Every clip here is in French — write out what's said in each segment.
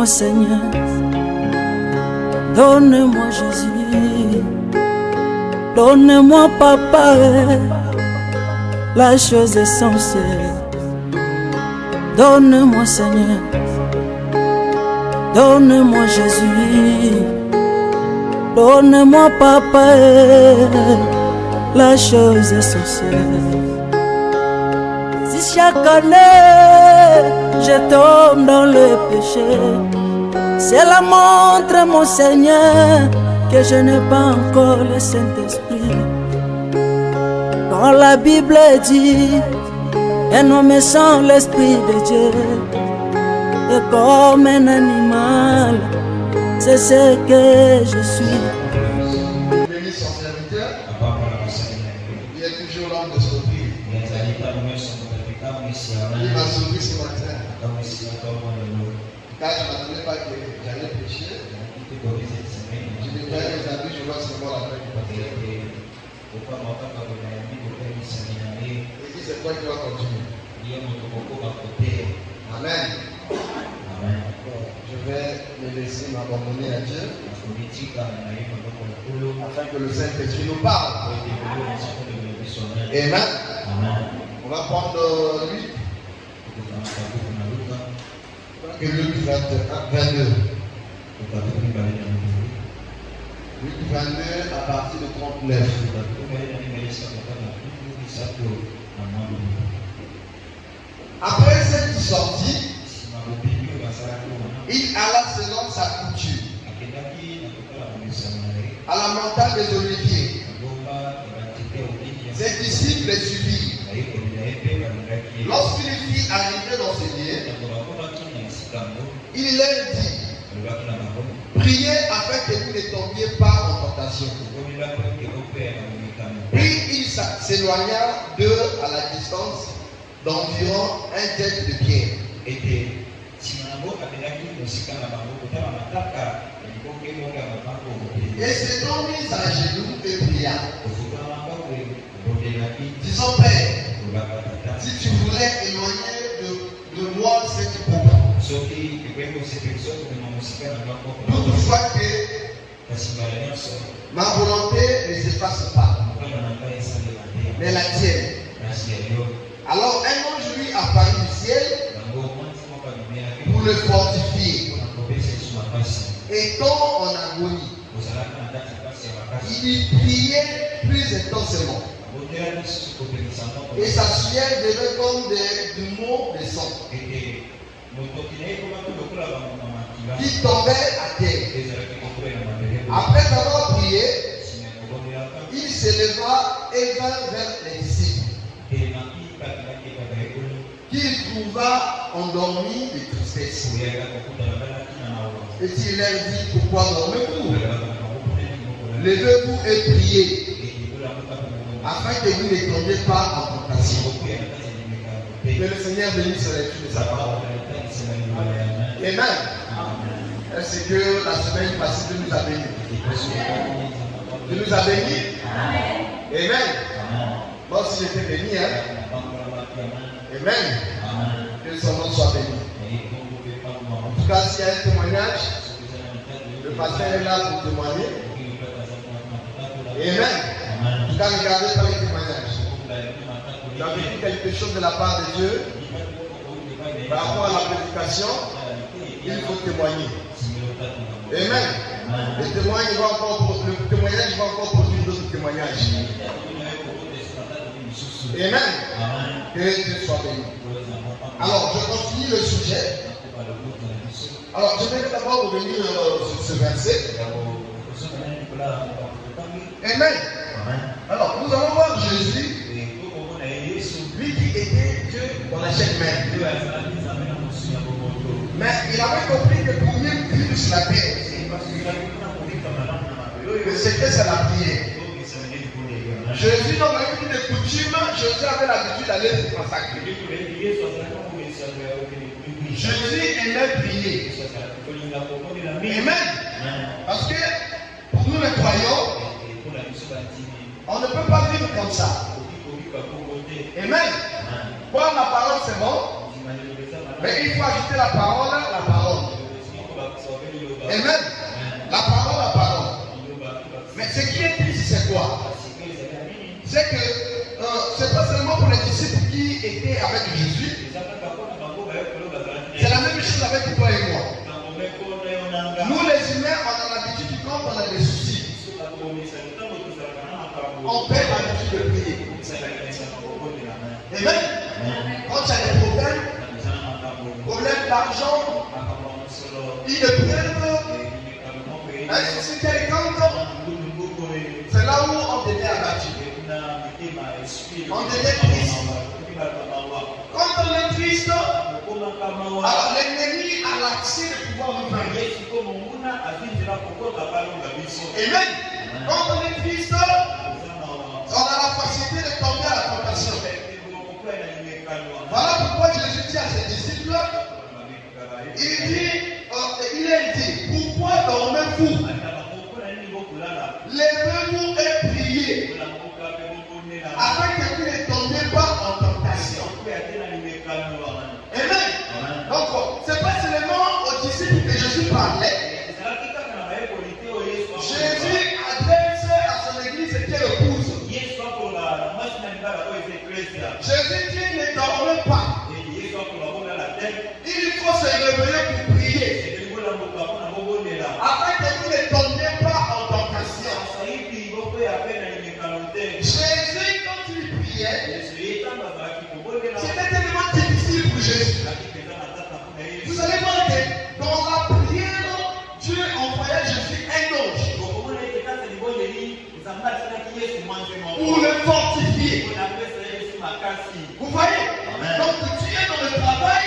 Donne-moi Seigneur, donne-moi Jésus, donne-moi Papa, la chose essentielle. Donne-moi Seigneur, donne-moi Jésus, donne-moi Papa, la chose essentielle. Si chaque année je tombe dans le péché, c'est la montre, mon Seigneur, que je n'ai pas encore le Saint-Esprit. Quand la Bible dit, un homme sans l'Esprit de Dieu est comme un animal, c'est ce que je suis. Bénis son serviteur, il est toujours l'homme de sauver. Il m'a sauvé ce matin. Car je ne m'attendais pas que j'allais pécher. Je me disais, mes amis, je dois recevoir la paix du pasteur. Et dit, c'est toi qui vas continuer. Amen. Bon, je vais me laisser m'abandonner à Dieu afin que le Saint-Esprit nous parle. Amen. On va prendre lui. Et Luc 22. Luc 22 à partir de 39. Après cette sortie, il alla selon sa coutume à la montagne des Oliviers. Ses disciples les suivirent. Lorsqu'il fut arrivé dans ce lieu, il leur dit, priez afin que vous ne tombiez pas en tentation. Puis il s'éloigna d'eux à la distance d'environ un tête de pierre. Et s'étant mis à genoux et pria, disons, Père, si tu voulais éloigner de moi cette coupe, toutefois que ma volonté ne s'efface pas, mais la tienne. Alors un ange lui apparut du ciel pour le fortifier. Étant en agonie, il priait plus intensément. Et sa sueur devait comme du mot de sang qui tombait à terre. Après avoir prié, il s'éleva et vint vers les disciples, qu'il trouva endormis de tristesse. Et il leur dit, pourquoi dormez-vous? Levez-vous et priez, afin que vous ne tombiez pas en tentation. Que le Seigneur bénisse la lecture de sa parole. Amen. Est-ce que la semaine passée, Dieu nous a bénis? Dieu nous a bénis? Amen. Moi aussi j'étais béni. Amen. Que son nom soit béni. En tout cas, s'il y a un témoignage, le pasteur est là pour témoigner. Amen. En tout cas, regardez pas les témoignages. Vous avez dit quelque chose de la part de Dieu par rapport à la prédication, il faut témoigner. Amen. Le témoignage va encore produire d'autres témoignages. Amen. Que Dieu soit béni. Alors, je continue le sujet. Alors, je vais d'abord revenir sur ce verset. Amen. Alors, nous allons voir Jésus, lui qui était Dieu dans la chair même. Mais il avait compris que pour mieux vivre sur la terre, que c'était ça la prière. Jésus, dans la vie de coutume, Jésus avait l'habitude d'aller se consacrer. Jésus aimait prier. Amen. Parce que pour nous les croyants, on ne peut pas vivre comme ça. Amen. Voir la parole c'est bon, mais il faut ajouter la parole. Amen. La parole. Mais ce qui est triste, c'est quoi? C'est que c'est pas seulement pour les disciples qui étaient avec Jésus. C'est la même chose avec toi et moi. Nous les humains, on a l'habitude quand on a des soucis, on perd l'habitude de prier. Amen. Quand tu as des problèmes d'argent, ils ne prennent un souci quelconque, c'est là où on devient abattu. On devient triste. Quand on est triste, alors l'ennemi a l'accès de pouvoir nous vaincre. Amen. Quand on est triste, on a la facilité de tomber à la tentation. Voilà pourquoi Jésus dit à ses disciples, il a dit, pourquoi dormez-vous? Levez-vous et priez, afin que vous ne tombiez pas en tentation. Amen. Donc, c'est pas seulement aux disciples que Jésus parlait. Jésus adresse à son église qui est l'épouse. Jésus dit ne dormez pas. Il faut se réveiller pour prier, afin que vous ne tombiez pas en tentation. Jésus, quand il priait, c'était tellement difficile pour Jésus. Vous allez voir que dans la prière, Dieu envoyait Jésus un ange pour le fortifier. Vous voyez? Donc tu es dans le travail,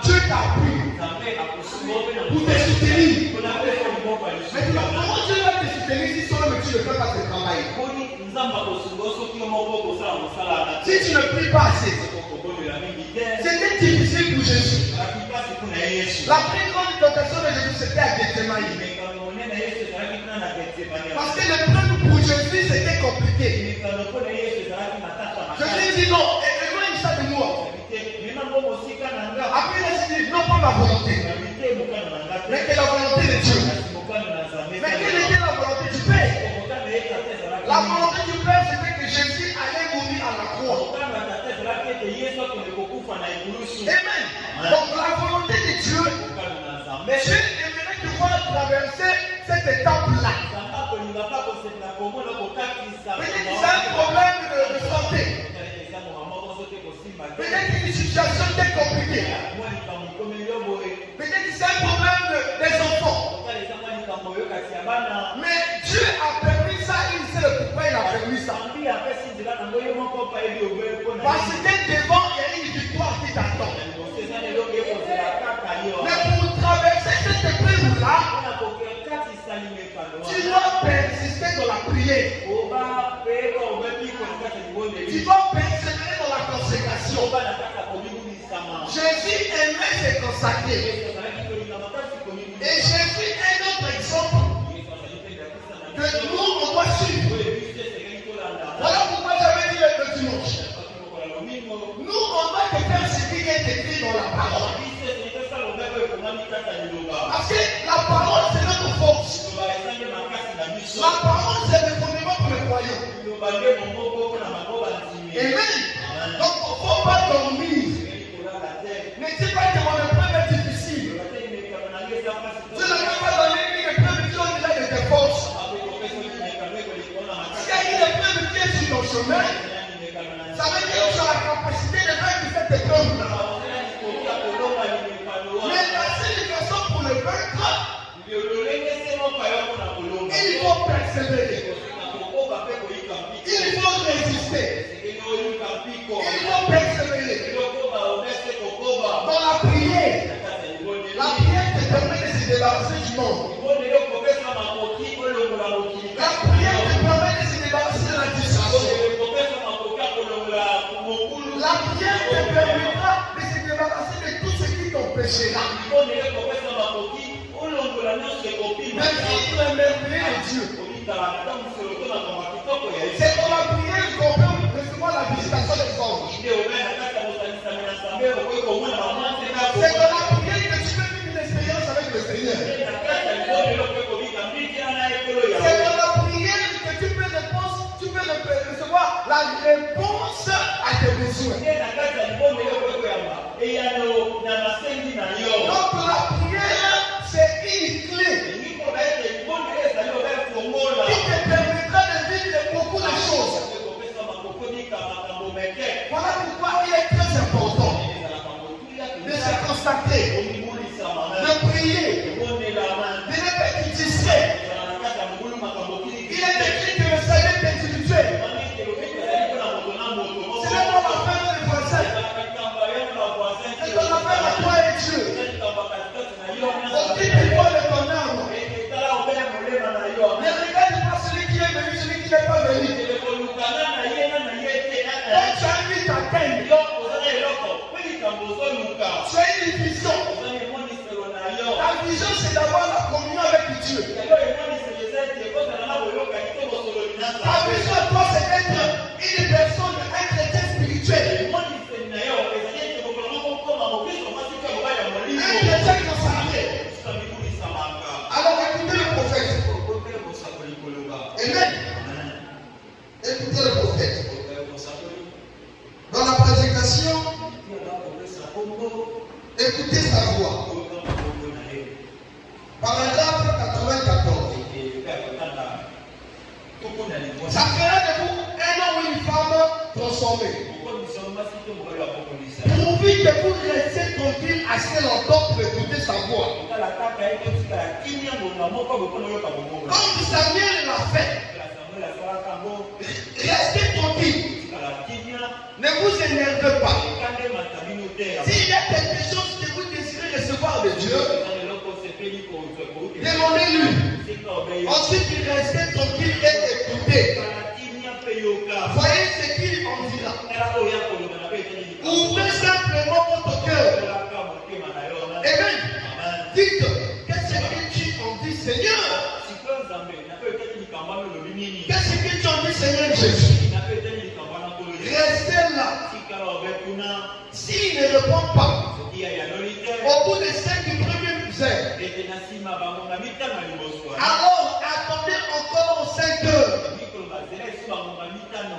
Dieu t'appuie pour te soutenir. Maintenant, comment Dieu va te soutenir si toi-même tu ne fais pas ce travail? Si tu ne pries pas assez, c'était difficile pour Jésus. La plus grande tentation de Jésus, c'était à Gethsémani. Parce que le plan pour Jésus, c'était compliqué. Jésus dit non, éloigne ça de moi. Après, il a dit non, pas ma volonté, mais que la volonté de Dieu. Mais quelle était la volonté du Père? La volonté du Père, c'était que Jésus allait mourir à la croix. Amen. Donc la volonté de Dieu, Dieu aimerait pouvoir traverser cette étape-là. Peut-être que c'est un problème de santé. Peut-être une situation très compliquée. Peut-être que c'est un problème des enfants. Mais Dieu a permis ça, il sait le pourquoi il a permis ça. Parce que devant, il y a une victoire qui t'attend. Mais pour traverser cette épreuve-là, tu dois persister dans la prière. Tu dois persévérer dans la consécration. Jésus aimait se consacrer. Et Jésus est notre exemple que nous, on doit suivre. Voilà pourquoi j'avais dit le dimanche. Nous, on doit te faire ce qui est écrit dans la parole. Parce que la parole, c'est notre force. La parole, c'est le fondement pour les croyants. Amen. Donc, il ne faut pas dormir. Ne dis pas que mon épreuve est difficile. Tu ne peux pas donner une épreuve qui ont déjà de tes forces. S'il y a une épreuve qui est sur ton chemin, ça veut dire que tu as la capacité de vaincre cette épreuve-là. Mais la seule façon pour le vaincre, il faut persévérer. Il faut résister. Il faut persévérer. Dans la prière, te permet de se débarrasser du monde. La prière te permet de se débarrasser de la distraction. La prière te permettra de se débarrasser de tout ce qui t'empêchera. Mais si tu es merveilleux de Dieu, c'est dans la prière qu'on peut recevoir la visitation des anges. C'est dans la prière que tu peux vivre une expérience avec le Seigneur. réponse à tes besoins. Donc la prière, c'est une clé qui te permettra de vivre beaucoup de choses. Voilà pourquoi il est très important de se constater, de prier, de ne pas être distrait. Il est écrit que le salut est individuel. Ce n'est pas l'affaire des voisins. C'est ton affaire à toi et Dieu. Occupe-toi de ton âme. Ne regarde pas celui qui est venu, celui qui n'est pas venu. Donc tu as envie d'atteindre. Tu as une vision. Ta vision, c'est d'avoir la communion avec Dieu. Ta vision, toi, c'est d'être une personne, un chrétien spirituel. Un chrétien consacré. Alors écoutez le prophète. Amen. Écoutez le prophète. Dans la prédication, écoutez sa voix. Paragraphe 94. Ça fera de vous un homme ou une femme transformée. Pourvu que vous restiez tranquille assez longtemps pour écouter sa voix. Comme Samuel l'a fait. Restez tranquille. Ne vous énervez pas. S'il y a quelque chose que vous désirez recevoir de Dieu, demandez-lui. Ensuite, restez tranquille et écoutez. Voyez ce qu'il en dira. Ouvrez simplement votre cœur. Amen. Dites, qu'est-ce que tu en dis, Seigneur? Qu'est-ce que tu en dis, Seigneur Jésus? Restez là. S'il ne répond pas, au bout des 5 premières heures, alors attendez encore 5 heures.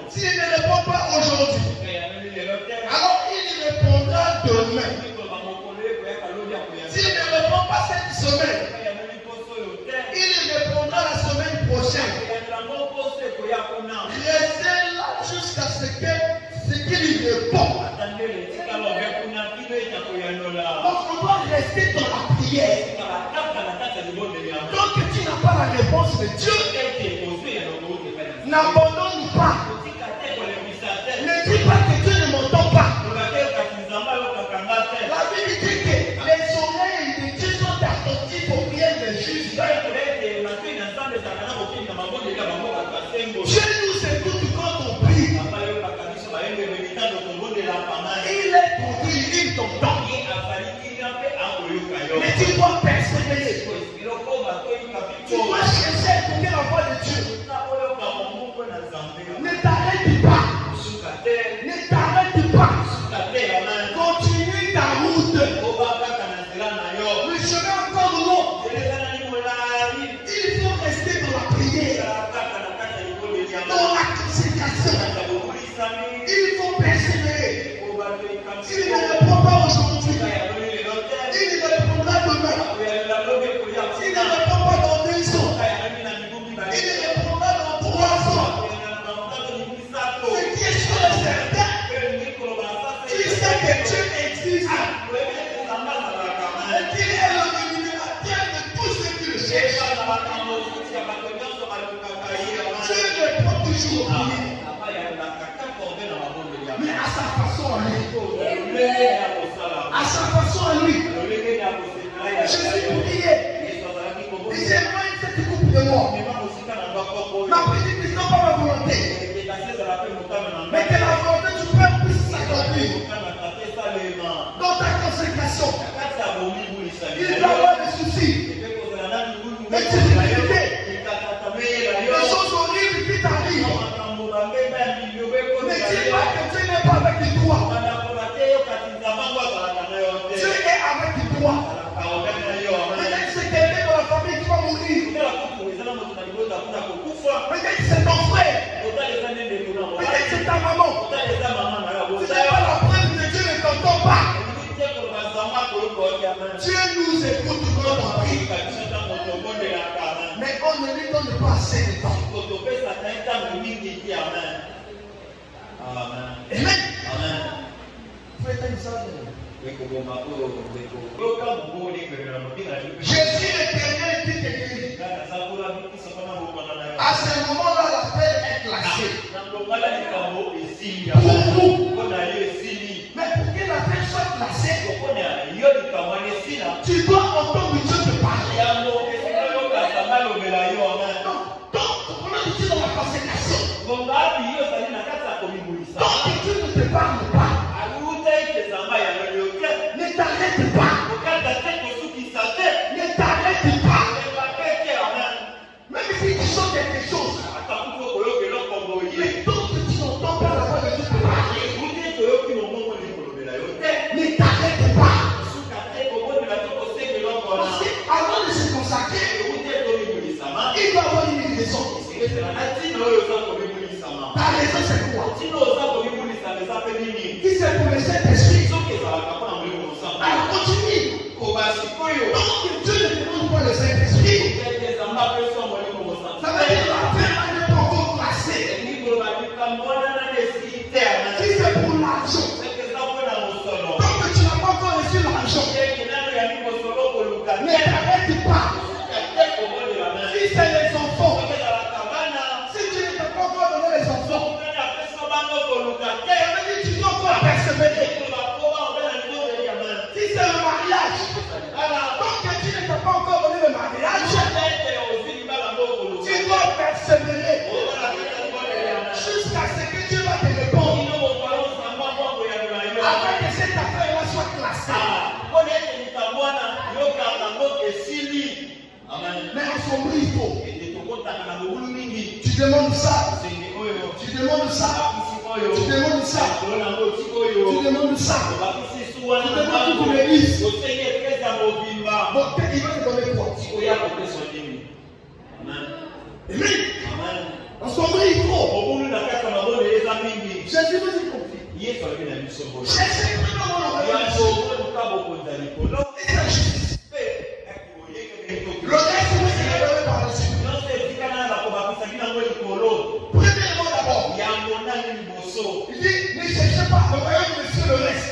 S'il ne répond pas aujourd'hui, alors il répondra demain. S'il ne répond pas cette semaine, il répondra la semaine prochaine. Restez là jusqu'à ce qu'il répond. Donc on doit rester dans la prière. Donc tu n'as pas la réponse de Dieu, n'abandonne pas. Ne dis pas que Dieu ne m'entend pas. La Bible dit que les oreilles de Dieu sont attentives aux prières des justes. Dieu nous écoute quand on prie. Il est tranquille, il t'entend. Mais tu dois persévérer. Tu dois chercher à écouter la voix de Dieu. Ne t'arrête pas. Ne t'arrête pas. Continue ta route. Le chemin encore long. Il faut rester dans la prière. Dans la consécration. Il faut persévérer. S'il ne répond pas aujourd'hui, il répondra demain. S'il ne répond pas dans 2 ans, il répondra dans 3 ans. Ce qui est sûr et certain, tu sais que Dieu existe. Et qu'il est le rémunérateur de tout ce qui le cherche. Dieu répond toujours au prier. Amen. Amen. Jésus l'Éternel dit que à ce moment-là, l'affaire est classée. Pour vous. Mais pour que l'affaire soit classée, tu dois entendre Dieu te parler. Donc, comment tu es dans la consécration? Donc, Dieu ne te parle pas. Ne t'arrête pas. Ne t'arrête pas. Même si tu sens quelque chose, mais tant que tu n'entends pas la voix de Dieu te parler, ne t'arrête pas. Parce qu'avant de se consacrer, il doit avoir une raison. Ta raison c'est quoi? Si c'est pour le Saint-Esprit, alors continue. Donc Dieu ne demande pas le Saint-Esprit. Ça veut dire que l'affaire n'est pas encore classée. Si c'est pour l'argent, tant que tu n'as pas encore reçu l'argent, ne t'arrête pas. Si c'est les enfants, si tu ne t'as pas encore donné les enfants, ça veut dire que tu dois encore persévérer. Si c'est le mariage, tant que tu ne t'as pas encore donné le mariage, tu dois persévérer jusqu'à ce que Dieu va te répondre afin que cette affaire-là soit classée. Mais en son brito, tu demandes ça, tu demandes ça, tu demandes ça, tu demandes ça, tu demandes pour l'église. Bon, il va te donner quoi? Amen. En son brito, Jésus me dit conflit. Cherchez vraiment le reste. Le reste, vous serez donné par la suite. Premièrement d'abord, il dit, ne cherchez pas le royaume de Dieu, le reste.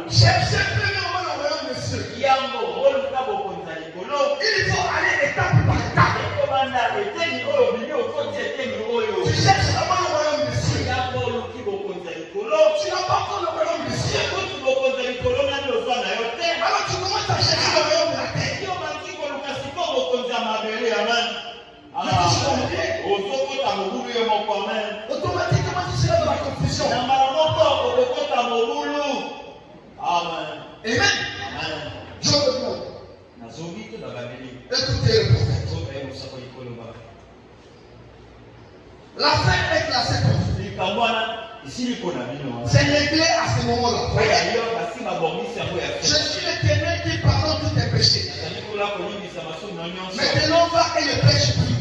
Cherchez premièrement le royaume de Dieu. Il faut aller étape par étape. Tu cherches vraiment le royaume de Dieu. Tu n'as pas encore le royaume de Dieu. Alors tu commences à chercher le royaume de la terre. Automatiquement tu seras dans la confusion. Amen. Je me demande. Écoutez le prophète. L'affaire est classée comme c'est réglé à ce moment-là. Je suis l'Éternel qui pardonne tous tes péchés. Maintenant va et ne pêche plus.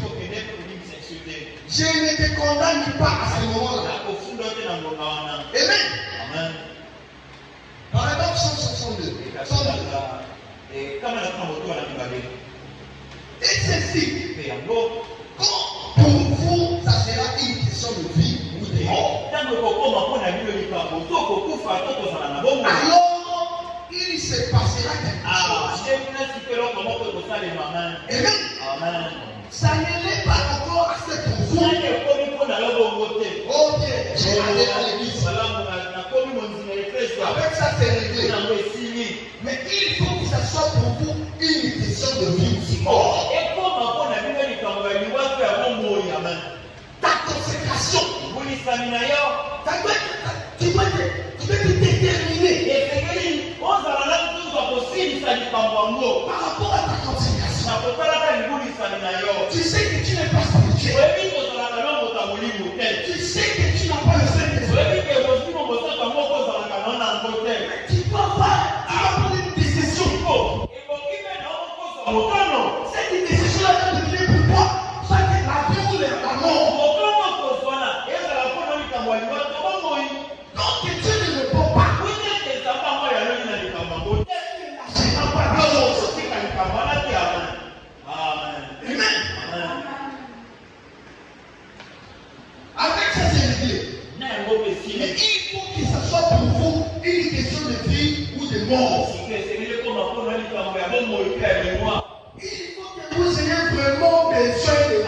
Je ne te condamne pas à ce moment-là. Amen. Paragraphe 162. Et ceci, pour vous, ça sera une question de vie ou de mort. Alors, il se passera quelque chose. Amen. Ça ne l'est pas encore assez pour vous. Ok, je vais aller à l'église. Avec ça, c'est réglé. Mais il faut que ça soit pour vous une question de vie ou de mort. Ta consécration, tu dois te déterminer par rapport à ta consécration. Tu sais que tu n'es pas spirituel. Tu sais que tu n'as pas le Saint-Esprit. Tu dois prendre une décision. Cette décision-là doit devenir pour toi soit la vie ou la mort. Donc Dieu ne répond pas. Amen. Avec que vous ayez vraiment besoin de Dieu.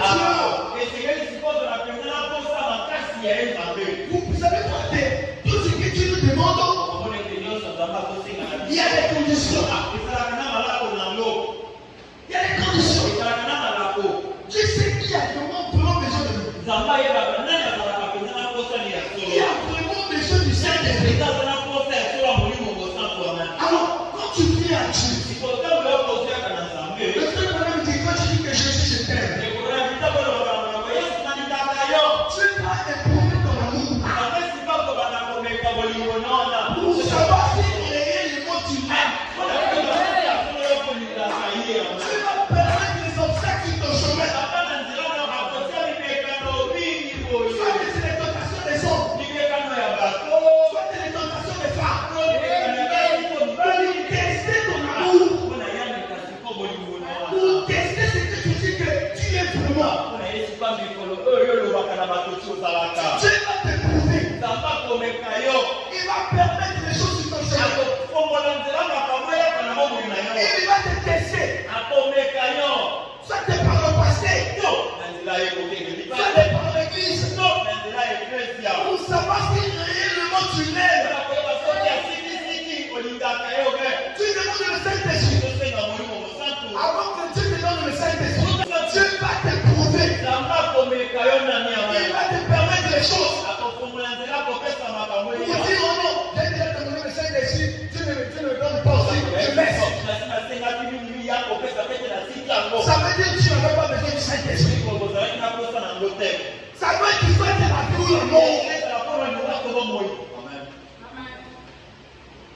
Vous savez quoi, tout ce que tu nous demandes, il y a des conditions. Il y a des conditions. Tu sais qu'il y a vraiment besoin de nous. Il y a vraiment besoin du Saint-Esprit. Alors, quand tu pries à Dieu, le seul problème c'est quand tu dis que Jésus je t'aime, tu vas éprouver ton amour pour savoir si réellement tu m'aimes. Tu vas permettre les obstacles sur ton chemin. Soit c'est les tentations des hommes, soit c'est les tentations des femmes. Pour tester ton amour, pour tester ce que tu dis que tu es vraiment. Dieu va t'éprouver. Il va permettre les choses sur ton chemin. Il va te tester. Soit t'es par le passé, soit t'es par l'église. Pour savoir si réellement tu l'aimes. Tu demandes le Saint-Esprit. Avant que Dieu te donne le Saint-Esprit, Dieu va t'éprouver. Il va te permettre les choses. Pour dire oh non, j'ai déjà demandé le Saint-Esprit, Dieu ne me donne pas aussi, je laisse. Ça veut dire que tu n'avais pas besoin du Saint-Esprit. Ça veut dire qu'il faut être la vie ou la mort.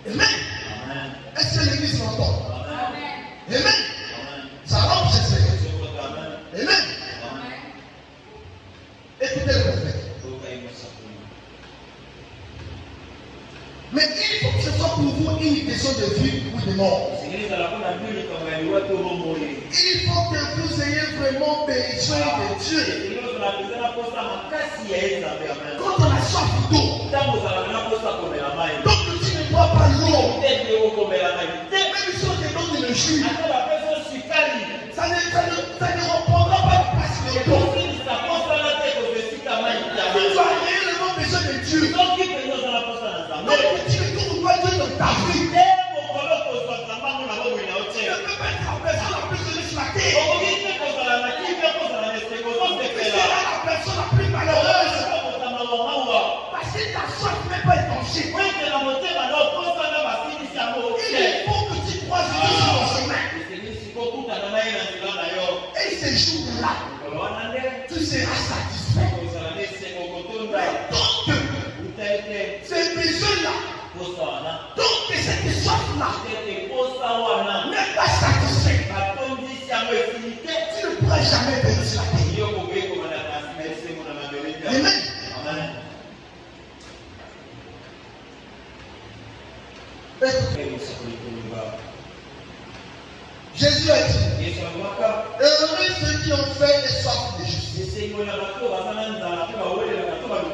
Amen. Est-ce que l'église m'entend? Amen. Ça rentre, j'espère. Amen. Écoutez le prophète. Mais il faut que ce soit pour vous une question de vie ou de mort. Il faut que vous ayez vraiment besoin de Dieu. Quand on a soif d'eau, donc tu ne bois pas l'eau. Même si on te donne le jus, ça ne reprendra pas de place de l'eau. Tu as réellement besoin de Dieu. Donc tu ne trouves pas Dieu dans ta vie. Tu ne peux pas être la personne la plus heureuse sur la terre. Tu seras la personne la plus malheureuse. Parce que ta soif n'est pas étanchée. Il faut que tu croises Dieu sur ton chemin. Et ces jours-là, tu seras satisfait. Donc, ces besoins-là, donc cette soif-là, n'est pas satisfait. Tu ne pourras jamais venir sur la terre. Amen. Jésus a dit, heureux ceux qui ont fait et soif de justice,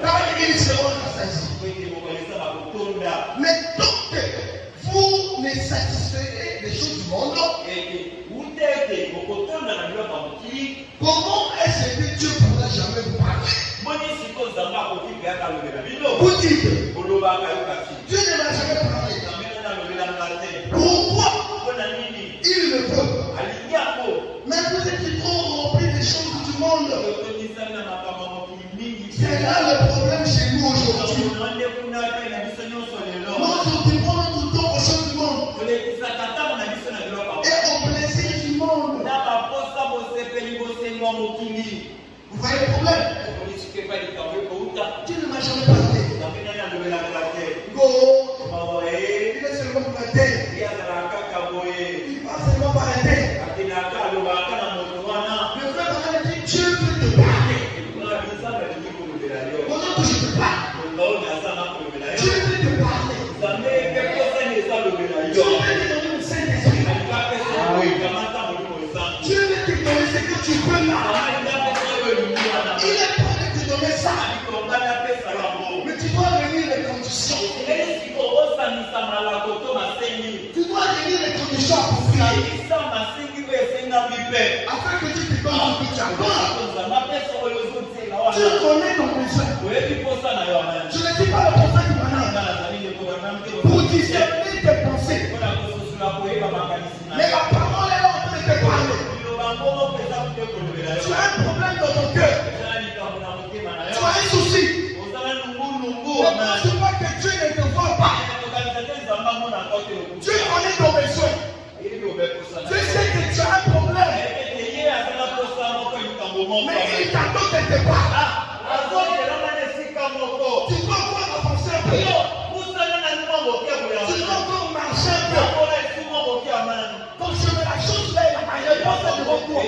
car ils seront rassasiés. Mais donc, vous ne satisferez les choses du monde. Comment est-ce que Dieu pourra jamais vous parler? Vous dites, Dieu ne m'a jamais parlé. Pourquoi il le veut? Mais vous êtes trop remplis des choses du monde. C'est là le problème chez nous aujourd'hui. Nous occupons notre temps aux choses du monde et au plaisir du monde. Vous voyez le problème? Dieu ne m'a jamais parlé. Go, il est seulement pour la terre. Il passe seulement par la terre. Le frère m'a dit Dieu veut te parler. Pendant que je te parle, Dieu veut te parler. Dieu veut te donner le Saint-Esprit. Dieu veut te donner ce que tu veux là. Il est prêt de te donner ça. afin que tu te donnes ce que tu as besoin. Tu connais ton besoin. Je ne dis pas le prophète maintenant pour discerner tes pensées. Mais la parole est en train de te parler. Tu as un problème dans ton cœur. Tu as un souci. Ne pense pas que Dieu ne te voit pas. Dieu connaît ton besoin. Dieu sait que tu as un problème. Mais il t'attend quelque part. Tu dois encore avancer un peu. Tu dois encore marcher un peu. Donc je mets la chose là, il y a pas devant toi.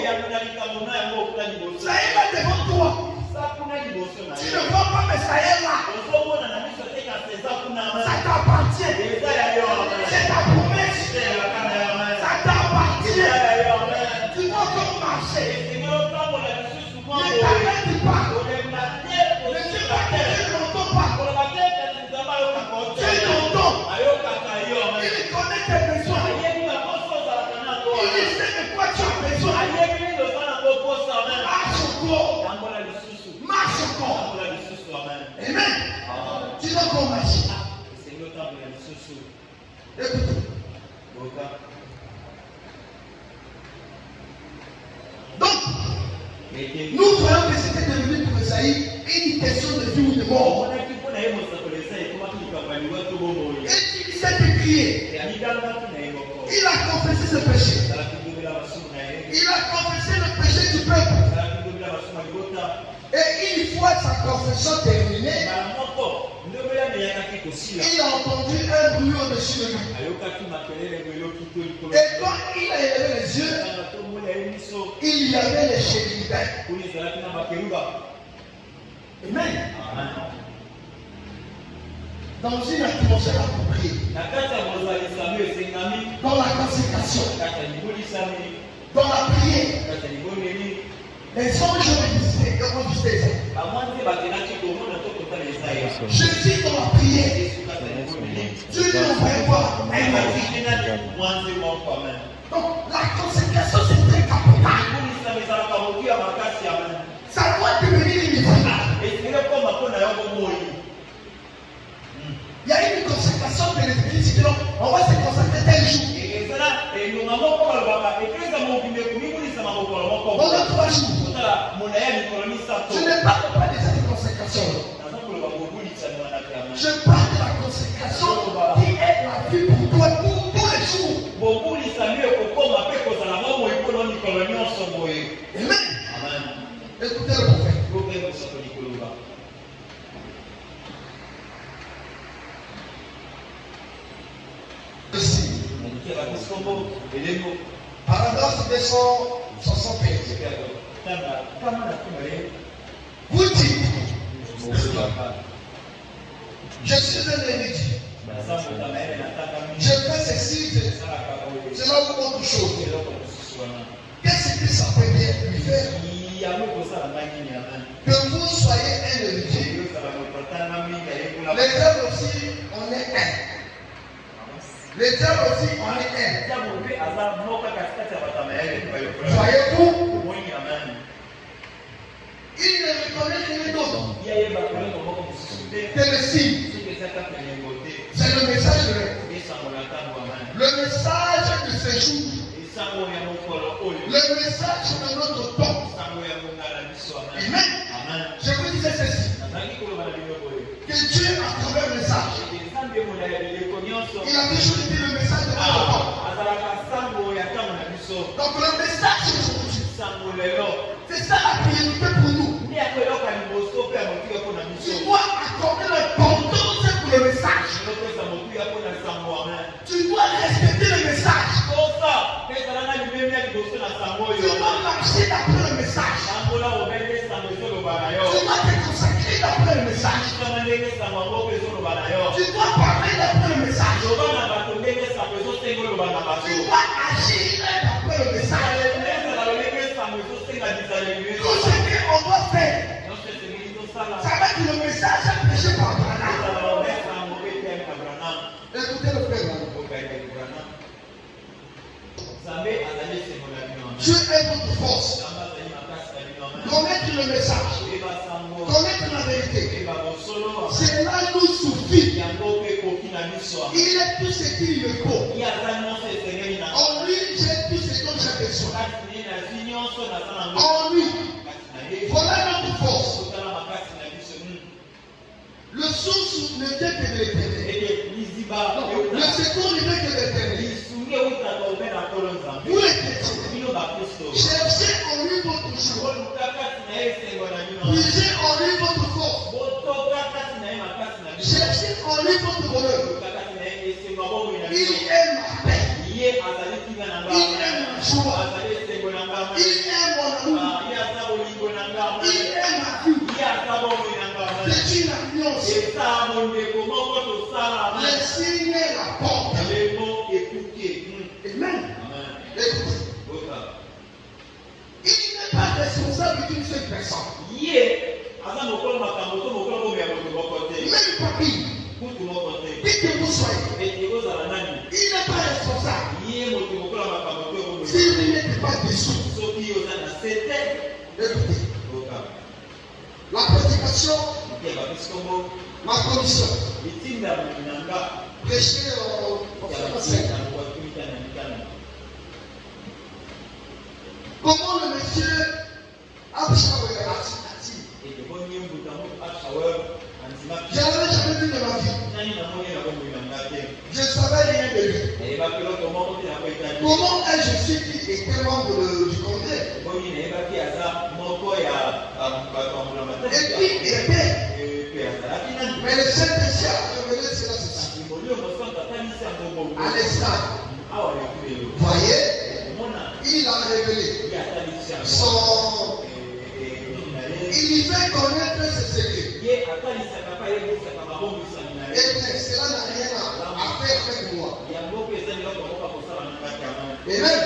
Ça est là devant toi. Tu ne vois pas, mais ça est là. Ça t'appartient. C'est ta promesse. Ça t'appartient. Tu dois encore marcher. Ne t'arrête pas. Ne dis pas que Dieu n'entend pas. Dieu t'entend. Il connaît tes besoins. Il sait de quoi tu as besoin. Marche encore. Marche encore. Amen. Tu dois encore marcher. Écoute. Donc, nous voyons que c'était devenu pour Esaïe une question de vie ou de mort. Et il s'est écrié. Il a confessé ce péché. Il a confessé le péché du peuple. Et une fois sa confession terminée, il a entendu un bruit au-dessus de lui. Et quand il a élevé les yeux, il y avait les chérubins. Amen. Dans une atmosphère appropriée. Dans la consécration. Dans la prière. Les anges ont visité. Jésus dans la prière. Dieu ne l'envoie pas. Donc la consécration c'est très capital. Ça doit devenir une vie. Il y a une consécration de l'esprit. Sinon on va se consacrer tel jour. Pendant 3 jours. Je ne parle pas de cette consécration. Je parle de la consécration qui est la vie pour toi pour tous les jours. Amen. Écoutez le prophète. Paragraphe 275. Vous dites, je suis un érudit. Je fais ceci, cela ou autre chose. Qu'est-ce que ça peut bien lui faire? Que vous soyez un érudit. Les hommes aussi, on est un. Les diables aussi, on est un. Voyez-vous? Il ne reconnaît rien d'autre que le signe. C'est le message de le message de ce jour. Le message de notre temps. Amen. Je vous disais ceci. Que Dieu a trouvé le message. Il a toujours dit le message de notre temps. Donc le message aujourd'hui, c'est ça la priorité pour nous. Tu dois accorder l'importance pour le message. Tu dois respecter le message. Tu dois marcher d'après le message. Tu dois te consacrer d'après le message. Tu dois parler d'après le message. Tu dois agir d'après le message. Tout ce qu'on doit faire, ça va être le message prêché par Branham. Écoutez le frère. Dieu est votre force. Connaître le message, connaître la vérité, cela nous suffit. Il est tout ce qu'il me faut. En lui, j'ai tout ce dont j'ai besoin. En lui, voilà notre force. Le source ne vient que de l'éternel. Le secours ne vient que de l'éternel. Vous les chrétiens, cherchez en lui votre joie. Puisez en lui votre force. Cherchez en lui votre bonheur. Il est ma paix. Il est ma joie. Il est mon amour. Il est ma vie. C'est une alliance. Les signes rapportent. Amen. Il n'est pas responsable d'une seule personne. Même papy, qui que vous soyez, il n'est pas responsable. Si vous n'êtes pas dessous, écoutez, la prédication, ma condition, prêcher au français. Comment le monsieur Abshawel j'avais jamais vu de ma vie. Je ne savais rien de lui. Comment ai-je su qu'il était membre du congrès? Et qui était? Mais le Saint-Esprit a révélé cela ceci. À l'instant. Voyez, il a révélé son. Il lui fait connaître ses secrets. Et cela n'a rien à faire avec moi. Amen.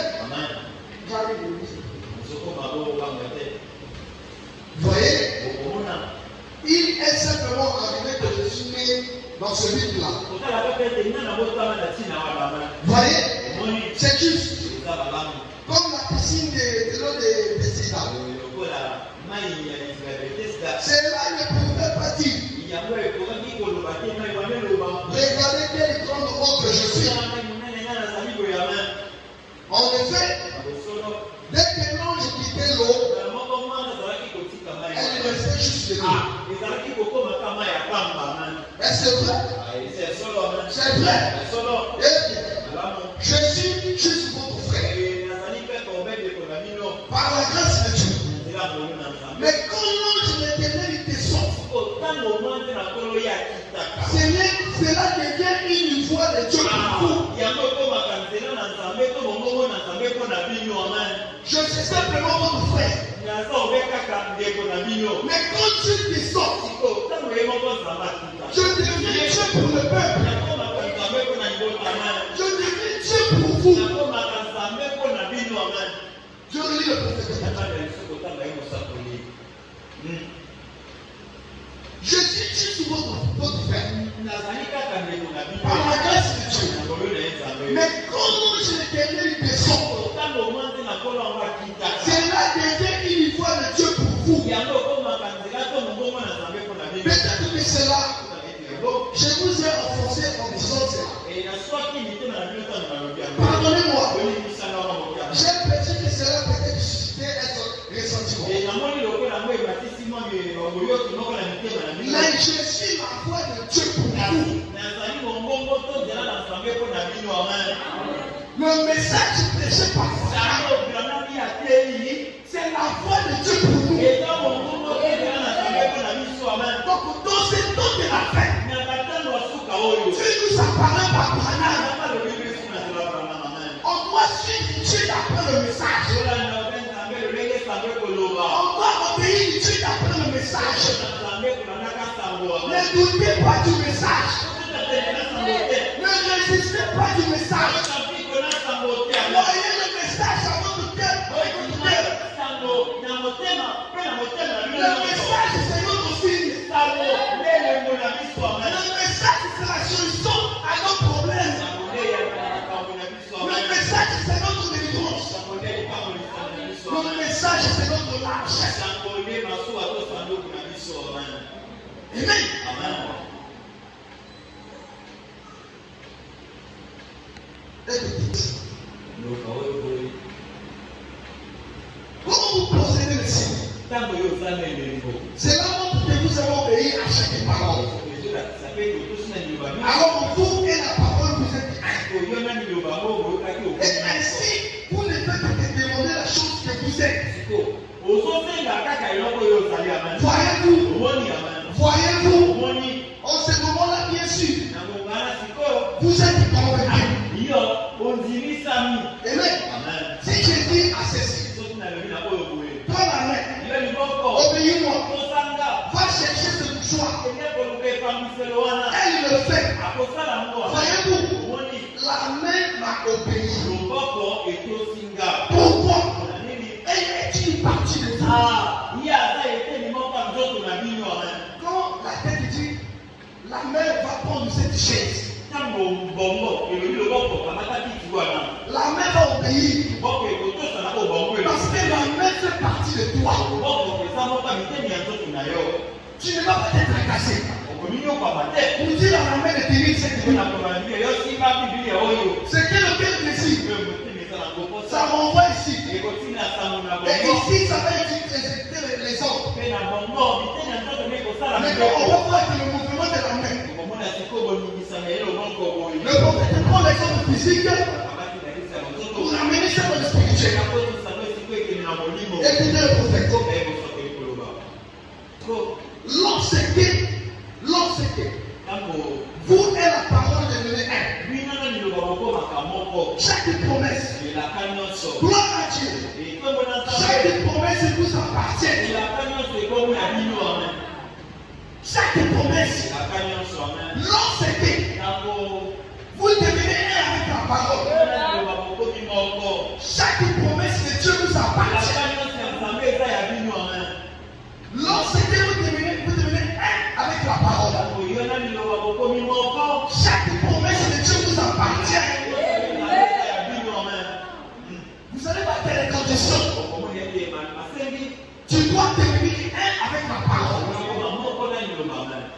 Vous voyez, il est simplement arrivé que je suis né dans ce but-là. Vous voyez, c'est juste. Comme la piscine de l'eau de Sida. Cela ne pouvait pas dire. Regardez quelle grande eau que je suis. En effet, dès que l'ange quittait l'eau, elle restait juste de l'eau. Et c'est vrai. C'est vrai. Je suis juste votre frère. Par la grâce de Dieu. Mais quand l'ange de l'éternel était sorti, cela devient une voix de Dieu pour vous. Je suis simplement votre frère. Mais quand Dieu est sorti, je deviens Dieu pour le peuple. Je deviens Dieu pour vous. Je relis le prophète. Je suis juste votre frère. Par la grâce de Dieu. Mais comment je l'éternel descend, cela devient une voix de Dieu pour vous. Peut-être que cela, je vous ai offensé en disant cela. Pardonnez-moi. J'ai pensé que cela peut-être susciter un ressentiment. Mais je suis la voix de Dieu pour vous. Le message prêché par c'est la voix de Dieu pour nous. Donc dans ce temps de la fête, Dieu nous apparaît par Branham. On doit suivre Dieu d'après le message. On doit obéir Dieu d'après le message. Ne doutez pas du message. Ne résistez pas du message. Voyez le message à votre cœur. Le message c'est notre signe. Le message c'est la solution à nos problèmes. Le message c'est notre délivrance. l'arche. Amen. Comment vous possédez le signe? C'est là où vous avez obéi à chaque parole. Alors vous et la parole vous êtes un. Et ainsi, vous ne faites que demander la chose que vous êtes. Voyez-vous, en ce moment-là, bien sûr, vous êtes convaincus. Amen. Si je dis à ceci, prends la main, obéis-moi, va chercher ce bouchoir. Elle le fait. Voyez-vous, la main m'a obéi. Pourquoi? Elle est une partie de vous. Quand la tête dit, la main va prendre cette chaise. La main va obéir. Parce que la main fait partie de toi. Tu ne vas pas être tracassé. Pour dire à la main de tenir cette main. C'est quel plaisir. Ça m'envoie ici. Et ici, ça va exécuter les autres. Mais on va voir que le mouvement de la main. Le prophète prend l'exemple physique pour amener ça dans le spirituel. Écoutez le prophète. Lorsque vous et la parole devenez un, chaque promesse, gloire à Dieu, chaque promesse vous appartient. Chaque promesse, lorsque vous devenez un avec la parole, chaque promesse de Dieu vous appartient. Lorsque vous devenez un avec la parole, chaque promesse de Dieu vous appartient. Vous savez pas quelle condition. Tu dois devenir un avec la parole.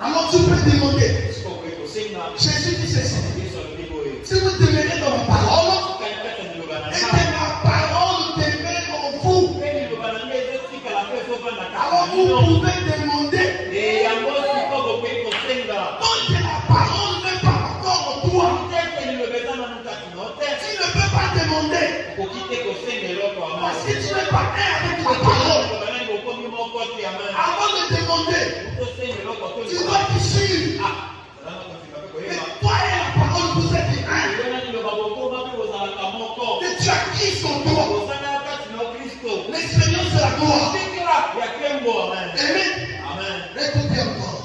Alors tu peux demander. Jésus dit ceci. Si vous demeurez dans ma parole, et que ma parole demeure en vous, alors vous pouvez demander. Tant que la parole n'est pas encore en toi, tu ne peux pas demander. Parce que tu n'es pas un avec la parole. Avant de demander, tu dois te suivre. Et toi et la parole, vous êtes un. Et tu as Christ en toi. L'expérience de la gloire. Amen. Écoutez encore.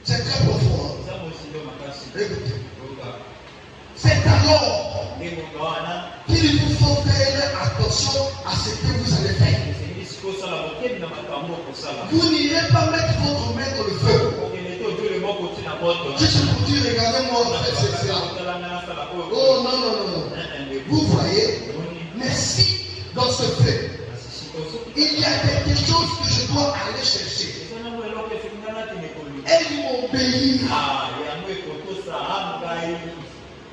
C'est très profond. Écoutez. C'est alors qu'il vous faut faire attention à ce que vous allez faire. Vous n'irez pas mettre votre main dans le feu. Juste pour dire, regardez-moi, faites cela. Oh non, non, non, non. Vous voyez, mais si dans ce fait, il y a quelque chose que je dois aller chercher, elle m'obéira.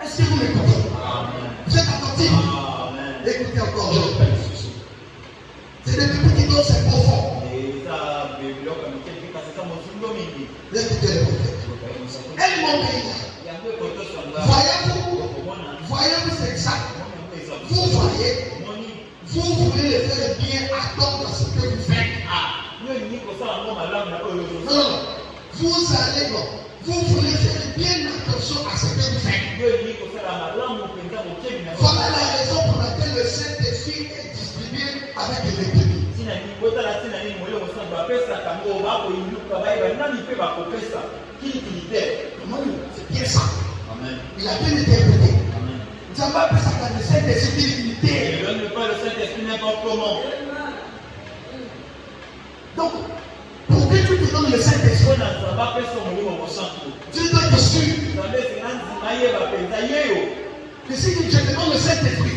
Est-ce que vous m'écoutez? Vous êtes attentifs? Écoutez encore. C'est des petits dons, c'est profond. Écoutez le prophète. Elle m'obéira. Voyez-vous, c'est exact. Vous voyez, vous voulez le faire bien, attendre ce que vous faites. Non, vous allez, non. Vous voulez faire bien attention à ce que vous faites. Voilà la raison pour laquelle le Saint-Esprit est distribué avec l'Église. C'est bien ça. Il a bien été interprété. Nous avons appelé ça dans le Saint-Esprit divinité. Il ne donne pas le Saint-Esprit n'importe comment. Donc, pour que tu te donnes le Saint-Esprit, tu dois te suivre. Que si je te donne le Saint-Esprit,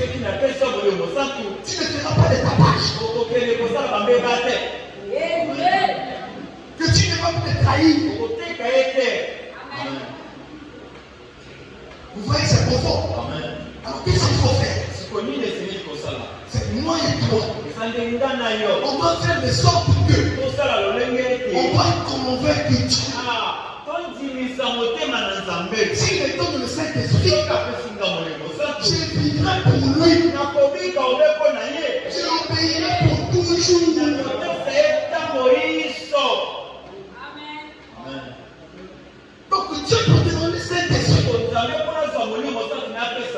tu ne fais feras pas de tapage. Que tu ne vas pas te trahir. Vous voyez, c'est profond. Alors qu'est-ce qu'il faut faire? C'est moi et toi. On doit faire de sorte que on doit convaincre Dieu. S'il me donne le Saint-Esprit, je vivrai pour lui. Je l'obéirai pour toujours. Donc Dieu peut te donner le Saint-Esprit.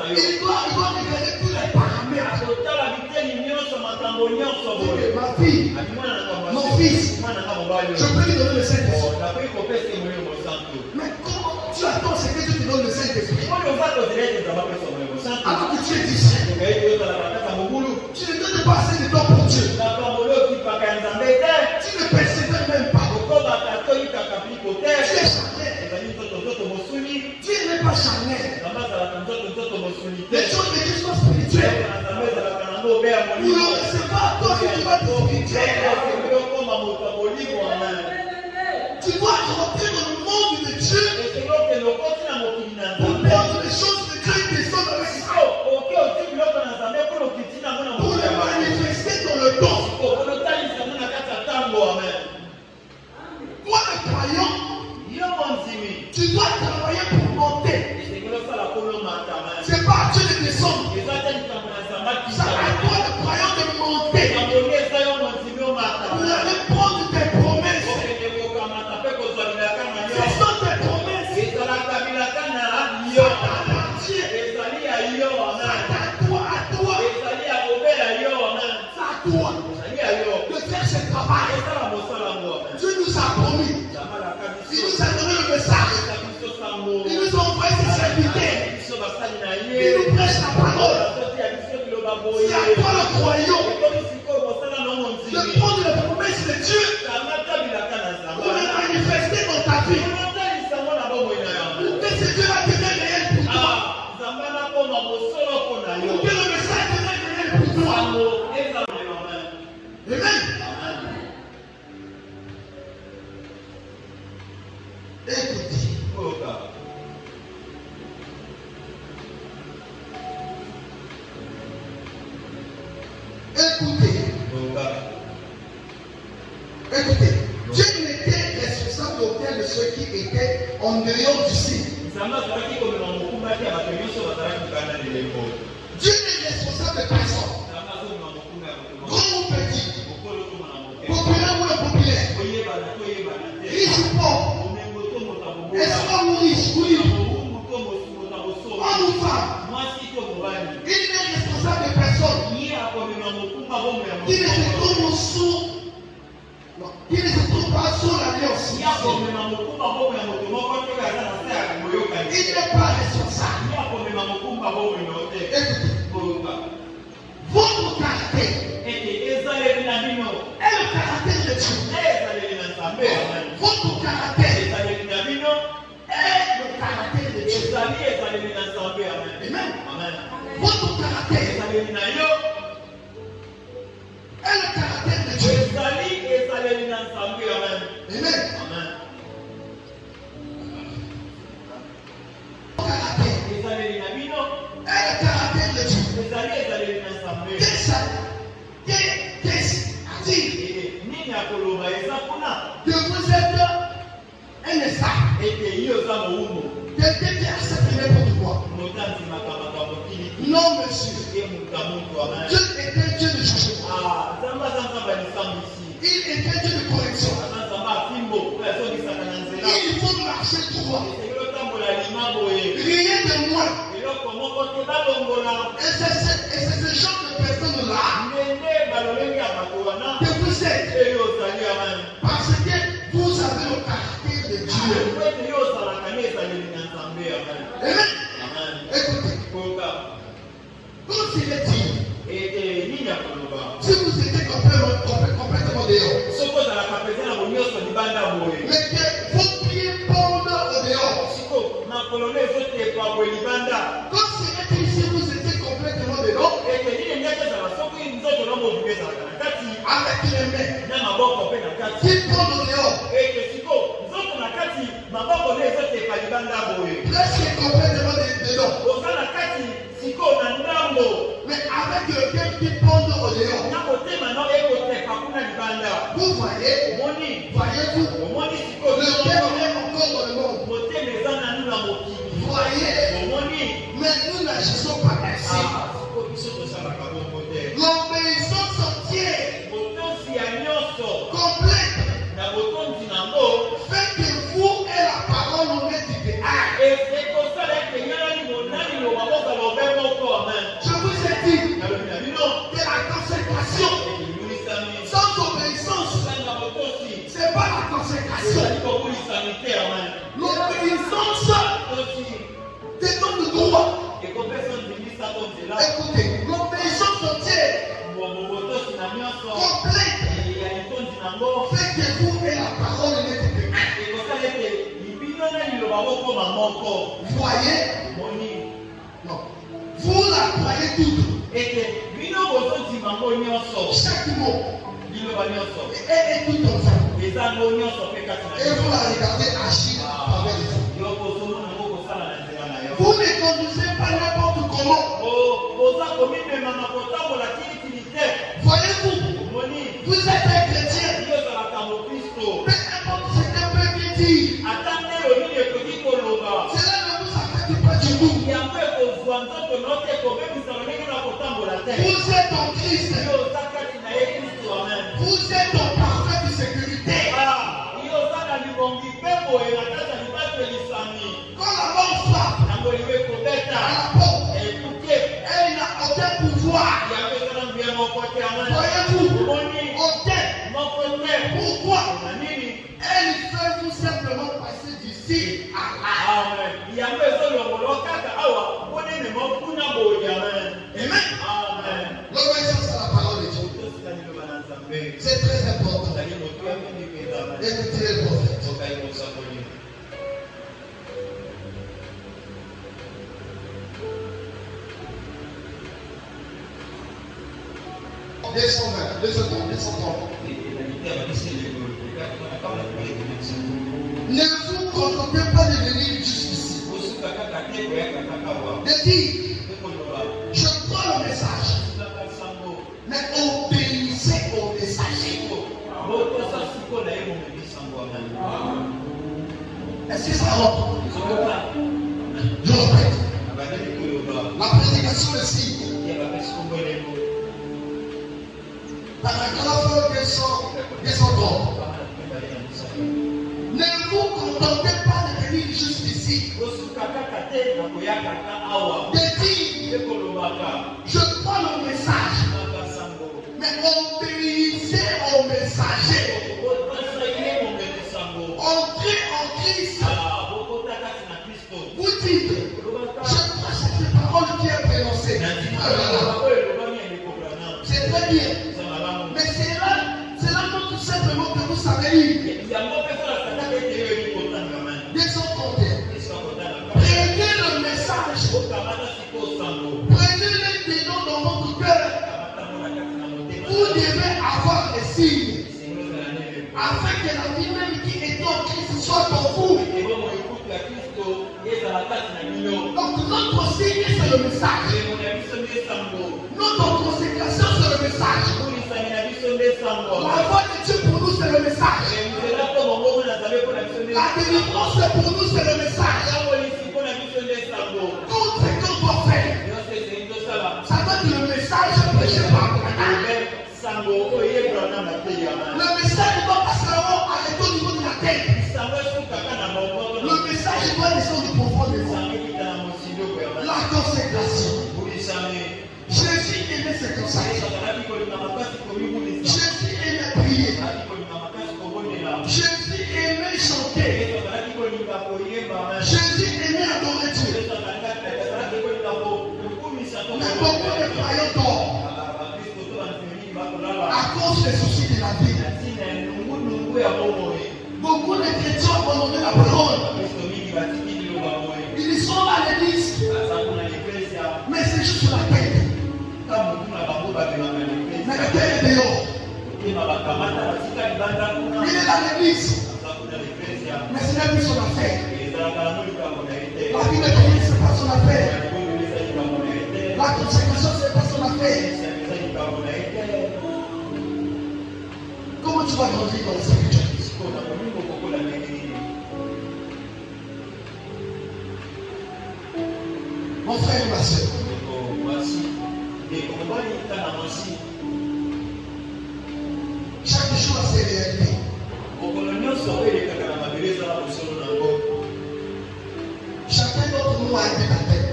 Il doit regarder tous les paramètres. Ma fille, mon fils, je peux lui donner le Saint-Esprit. Mais comment tu attends ce que Dieu te donne le Saint-Esprit? Alors que tu es discret. Tu ne donnes pas assez de temps pour Dieu. Tu ne persévères même pas. Tu es charnel. Dieu n'est pas charnel. Les choses de Dieu sont spirituelles. Pour le recevoir, toi si tu vas être spirituel, tu dois rentrer dans le monde de Dieu pour prendre les choses de Dieu qui sont dans le ciel, pour les manifester dans le temps. Toi le croyant, tu dois travailler pour monter. C'est pas à Dieu de descendre. C'est à toi le croyant de monter. Pour aller prendre tes promesses. Ce sont tes promesses. De faire ce travail. Dieu nous a promis. Il nous a donné le message. Il nous a envoyé ses serviteurs. Il nous prêche la parole. C'est à toi le croyant de prendre les promesses de Dieu pour les manifester dans ta vie. Pour que ce Dieu va devenir réel pour toi. Pour que le message devienne réel pour toi. Amen. Écoutez. Écoutez, Dieu n'était responsable aucun de ceux qui étaient en dehors du ciel. Dieu n'est responsable de personne. Grand ou petit, populaire ou impopulaire, riche ou pauvre, espoir ou riche ou libre, homme ou femme. Il n'est responsable de personne qui ne se trouve sous. Il ne se trouve pas sous l'alliance. Il n'est pas responsable. Écoutez, votre caractère est le caractère de Dieu. Votre caractère est le caractère de Dieu. Amen. Votre caractère est le caractère de Dieu. Amen. Caractère de Dieu. Qu'est-ce que vous êtes un esclave. Quelqu'un qui accepte n'importe quoi. Non, monsieur. Dieu est un Dieu de jugement. Il est un Dieu de correction. Il faut marcher droit. Rien de moins. Et c'est ce genre de personnes-là que vous êtes. Parce que vous avez le caractère de Dieu. Amen. Écoutez. Comme s'il est dit, si vous étiez complètement dehors, mais que vos pieds pendent au dehors, comme s'il est dit, si vous étiez complètement dehors, a quelqu'un qui pond au dehors. Vous voyez, voyez-vous, lequel est encore dans le monde. Voyez, mais nous n'agissons pas ainsi. L'obéissance entière, complète, fait que vous et la parole nous mettez de Je vous ai dit que la consécration sans obéissance, c'est pas la consécration. L'obéissance te donne le droit. Écoutez, l'obéissance entière, complète, fait que vous et la parole n'êtes que voyez, non, vous la croyez toute. Chaque mot est tout ensemble. Et vous la regardez agir avec vous. Vous ne conduisez pas n'importe comment. Voyez-vous, vous êtes un chrétien. Peu importe ce qu'un peut bien dire, cela ne vous affecte pas du tout. Vous êtes en Christ. Vous êtes en parfaite sécurité. Quand la mort frappe à la porte, elle n'a aucun pouvoir. Voyez-vous, aucun. Pourquoi? Elle fait vous simplement passer d'ici à là. Amen. L'obéissance à la parole de Dieu, c'est très important. Écoutez le prophète. Ne vous contentez pas de venir jusqu'ici. De dire, je prends le message, mais obéissez au messager. Est-ce que ça rentre? Je répète. La prédication est signe. Paragraphe 230. Ne vous contentez pas de venir jusqu'ici. De dire, je prends le message, mais obéissez au messager. Entrez en Christ. Vous dites, je crois cette parole qui est prononcée. C'est très bien. Mais cela montre tout simplement que vous savez lire. 231. Prenez le message. Prenez-le dedans dans votre cœur. Vous devez avoir des signes. Afin que la vie même qui est en Christ soit en vous. Donc notre signe c'est le message. Notre consécration c'est le message. La voix de Dieu pour nous c'est le message. La délivrance pour nous c'est le message. Tout ce qu'on doit faire, ça doit être le message prêché par Branham. Le message doit pas seulement arrêter au niveau de la tête. Le message doit descendre profondément. La consécration. Jésus aimait cette consécration. Jésus aimait prier. Jésus aimait chanter. Jésus aimait adorer Dieu. Mais beaucoup de croyants dorment à cause des soucis de la vie. Beaucoup de chrétiens ont abandonné la parole. Ils sont à l'église, mais c'est juste la tête. Mais le cœur est dehors. Il est à l'église, mais ce n'est plus son affaire. La vie de Dieu, ce n'est pas son affaire. La consécration, ce n'est pas son affaire. tu vas grandir dans la spiritualité? Mon frère et ma soeur, chaque jour a ses réalités. Chacun d'entre nous a un but à tête.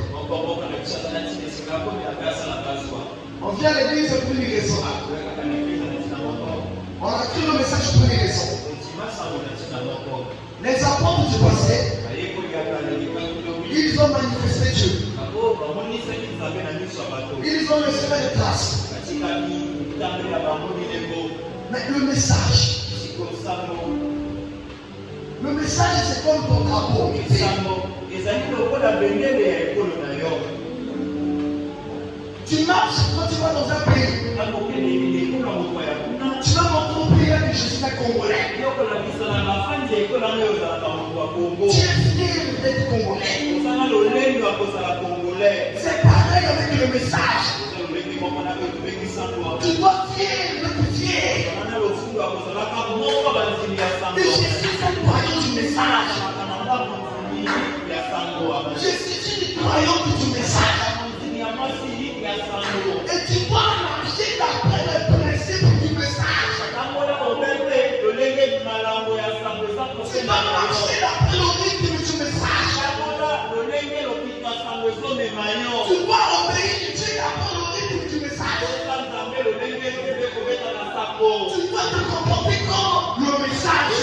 On vient à l'église pour une raison. On a cru le message pour une raison. Les apôtres du passé, ils ont manifesté Dieu. Ils ont laissé des traces. Mais le message, c'est comme ton drapeau. Tu marches quand tu vas dans un pays. Tu vas montrer au pays que je suis un Congolais. Tu es fier d'être Congolais. C'est pareil avec le message. Tu dois fier d'être fier. Et je suis un croyant du message. Je suis une croyante du message. Et tu dois marcher d'après le principe du message. Tu dois marcher d'après le rythme du message. Tu dois obéir Dieu d'après le rythme du message. Tu dois te comporter comme le message.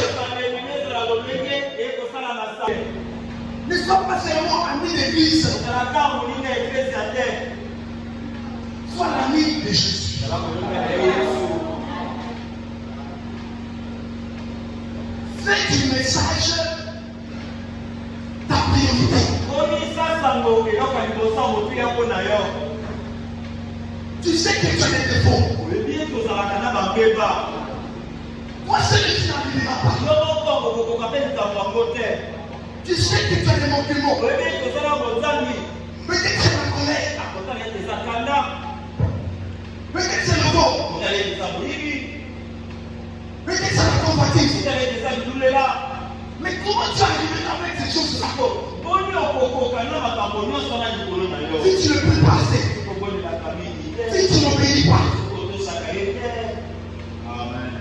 Ne sois pas seulement ami d'église. Sois l'ami de Jésus. Fais du message ta priorité. Tu sais que tu as des défauts. Toi seul tu n'arriveras pas. Tu sais que tu as des manquements. Peut-être que tu as la colère. Peut-être que c'est le vent. Peut-être que c'est la convoitise. Mais comment tu arrives avec ces choses-là? Si tu ne peux pas passer, si tu n'obéis pas. Amen.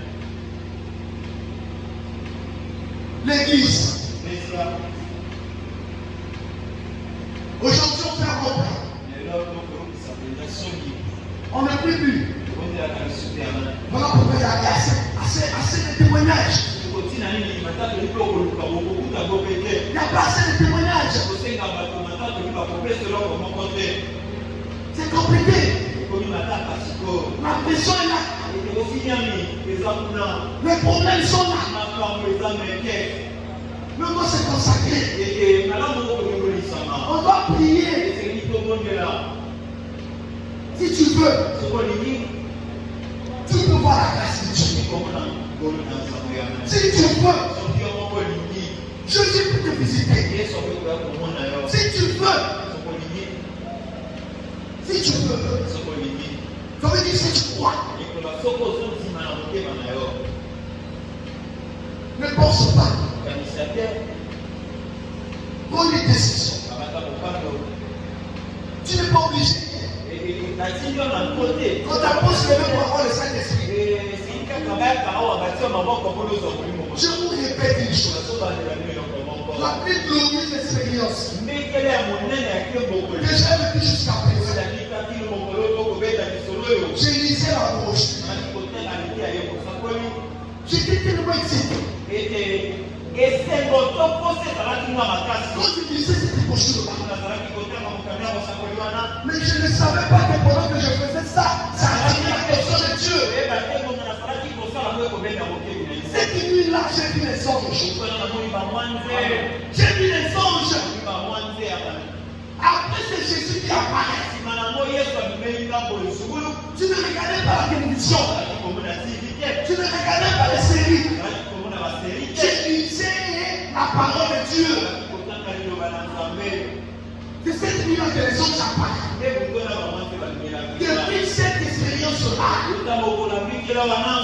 L'église. Aujourd'hui, on fait un repas. On n'a plus vu. Voilà pourquoi il y a assez de témoignages. Il n'y a pas assez de témoignages. C'est compliqué. La pression est là. Les problèmes sont là. Mais on doit se consacrer. On doit prier. Si tu veux, tu peux voir la grâce de Dieu. Si tu veux, Jésus peut te visiter. Si tu veux, ça veut dire si tu crois. Ne pense pas. Prends une décision. Tu n'es pas obligé. Quand ta bouche est pour avoir le Saint-Esprit, je vous répète une chose. La plus glorieuse expérience que j'ai vécue jusqu'à présent, j'ai lisé la broche. J'étais tellement excité. Quand je lisais cette brochure-là, mais je ne savais pas que pendant que je faisais ça, ça attirait la personne de Dieu. Cette nuit-là, j'ai vu les anges. J'ai vu les anges. Après, c'est Jésus qui apparaît. Tu ne regardais pas la télévision. Tu ne regardais pas les séries. Tu lisais la parole de Dieu. C'est cette nuit-là que les anges apparaissent. Depuis cette expérience-là,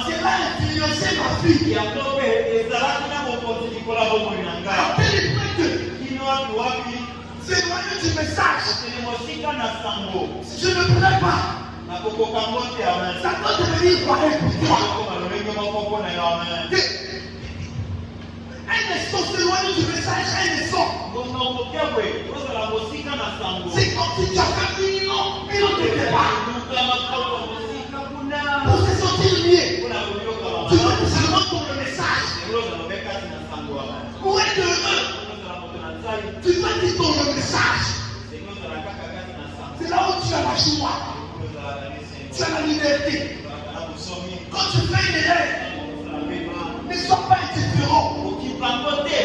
cela influence influencé ma vie. Ya tobe ezalaki na mokonzi likolo ya bomoi na À ngai. tel point que Kino wapi wapi s'éloigner du message. okende mosika na sango. Si je ne prenais pas, Nakokoka mbote ya main. ça doit devenir pareil pour toi. Okoma lolenge moko mpona yo main. Un instant s'éloigner du message, un instant. Bongo mokebwe ozala mosika na sango. C'est comme si tu as fait 1000 ans de départ. Luka makoko mosika kuna. Pour se sentir lié, Mpona kolioka tu mama. dois seulement pour le message. Ozala mobekasi na sango ya main. Pour être heureux, Ozala moto na nzai. tu dois dire ton message. Seigneur ozala kaka kati na sango. C'est là où tu as la joie, Ozala na lisengo. tu as la liberté. Ozala na bosomi. Quand tu fais une erreur, Ozala pema. ne sois pas indifférent. Okipango te.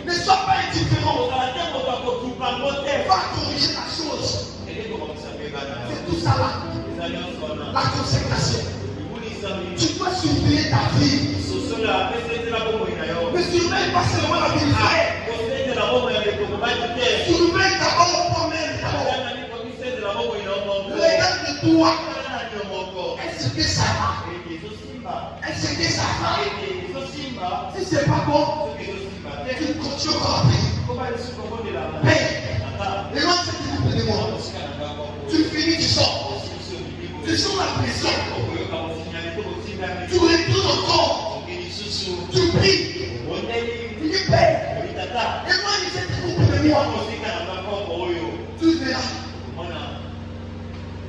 Ne sois pas indifférent. Ozala te moto akokipango te. Va corriger la chose. Eloko bakosa mpe bana. C'est tout ça là. Eza nyonso wana. La consécration. Libulisami. Tu dois surveiller ta vie. Sosola apesa ezela bomoi na yo. Ne surveille pas seulement la vie du frère. Kosenzela bomoi ya ndeko mobali te. Surveille d'abord toi-même. D'abord. Ezali komisenzela bomoi na yo moko. Regarde de toi. Tala na yo moko. Est-ce que ça va? Ete ezosimba. Est-ce que ça va? Ete ezosimba. Si c'est pas bon, Soki ezosimba te. tu continues encore après. Koba lisusu kobondela na. Mais, Ata. les gens se disent de moi. Mosika na nga moko. Tu finis, tu sors. Osilisi obibi. Tu sens la pression. Okoyoka mosinyali to bosingami. Tu retournes encore. Soki lisusu. Tu pries. Bondeli. Tu dis Père. Olitata. Et moi, il s'est coupé de moi. Mosika na nga moko oyo. Tu verras. Mona.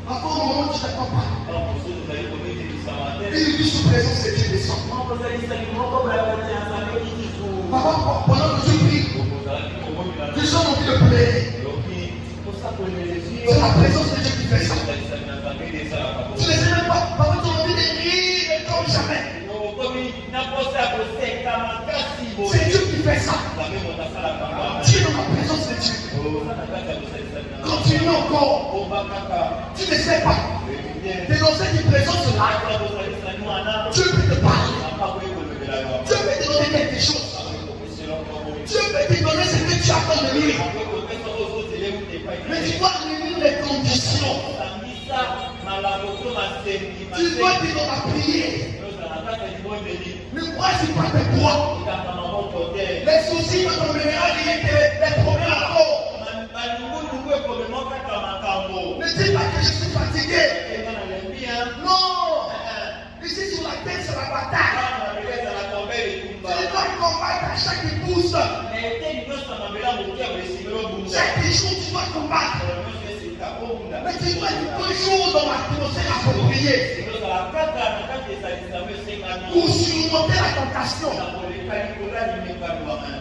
Encore au moment où tu t'attends pas. Kala mosusu ozali kobetelisama te. Et il dit sous présence de Dieu descend. Moko ozalisaki moko bolakati ya nzambe kitifu. Papa, pendant que je prie, Okozalaki komomela les gens ont envie de pleurer. loki osakolelezi C'est la présence de Dieu qui fait ça. ozalisaki na nzambe nde esalaka Tu ne sais même pas. Papa, tu as envie de rire comme jamais. okomi na posa ya koseka makasi boye C'est Dieu qui fait ça. nzambe moto asalaka Tu es dans la présence de Dieu. oza na kati ya kosalisaki na Continue encore. komba kaka Tu ne sais pas. T'es dans cette présence-là. ata kosalisaki wana Dieu peut te parler. apa koyekolobela yo Dieu peut te donner quelque chose. akokokosela moko Dieu peut te donner ce que tu attends de lui. akokopesa ozozele ute epai Mais tu dois réunir les conditions. sambisa malako to masengi Tu dois dire dans la prière. ozala na kati ya libondeli Ne crois pas tes poids. likamba maboko te Les soucis de ton ménage, il y a les problèmes encore. balungunungu ekomemokaka makambo Ne dis pas que je suis fatigué. eza na lembia Non. Ici sur la terre, c'est la bataille. bana mabele ezalaka mbele etumba Tu dois combattre à chaque pouce. na eteni nyonso ya mabele ya mokia boesimeli obunda Chaque jour, tu dois combattre. nyonso esika obunda Mais tu dois être toujours dans l'atmosphère appropriée ezozala kaka na kati ezalisamo esengami pour surmonter la tentation. na koleka likolo ya limekano wana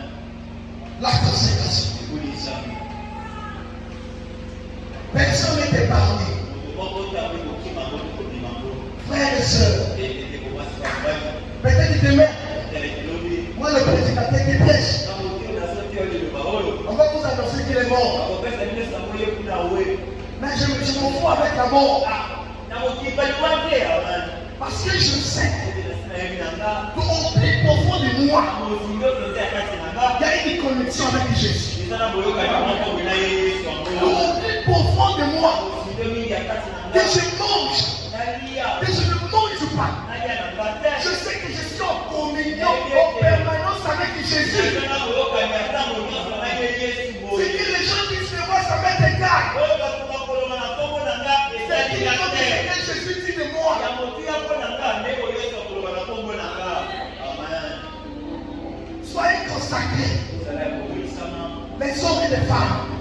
La consécration. ekolisami Personne n'est épargné. moto moko tawe kokimango tokobima ngo Frères et sœurs, ndeko mwasi bamobali peut-être demain, telekilobi moi le prédicateur qui prêche, na mokili na soki oyo liloba oyo on va vous annoncer qu'il est mort. akopesa bino sango ye kuna we Mais je m'en fous avec la mort. na mokibali wa te amani Parce que je sais nayebi na nga qu'au plus profond de moi, mozingi oyo eza ya kati na nga il y a une connexion avec Jésus. eza na boyokani moko wena ye yesu yango Au plus profond de moi, mozingi mingi ya kati na que nga je mange, nalia que je ne mange pas. nalia na nga te Je sais que je suis en communion en permanence avec Jésus. eza na boyokani ya ntango nyonso na ye yesu C'est boye que les gens qui se voient, ça m'est égal. oyo bato bakoloba na nkombo na nga C'est ezali qu'ils ya ont te dit que Jésus dit de moi. ya motuya mpo na nga ndeko yesu akoloba na nkombo na nga amen Soyez consacrés, ozala ya kobolisama les hommes et les femmes.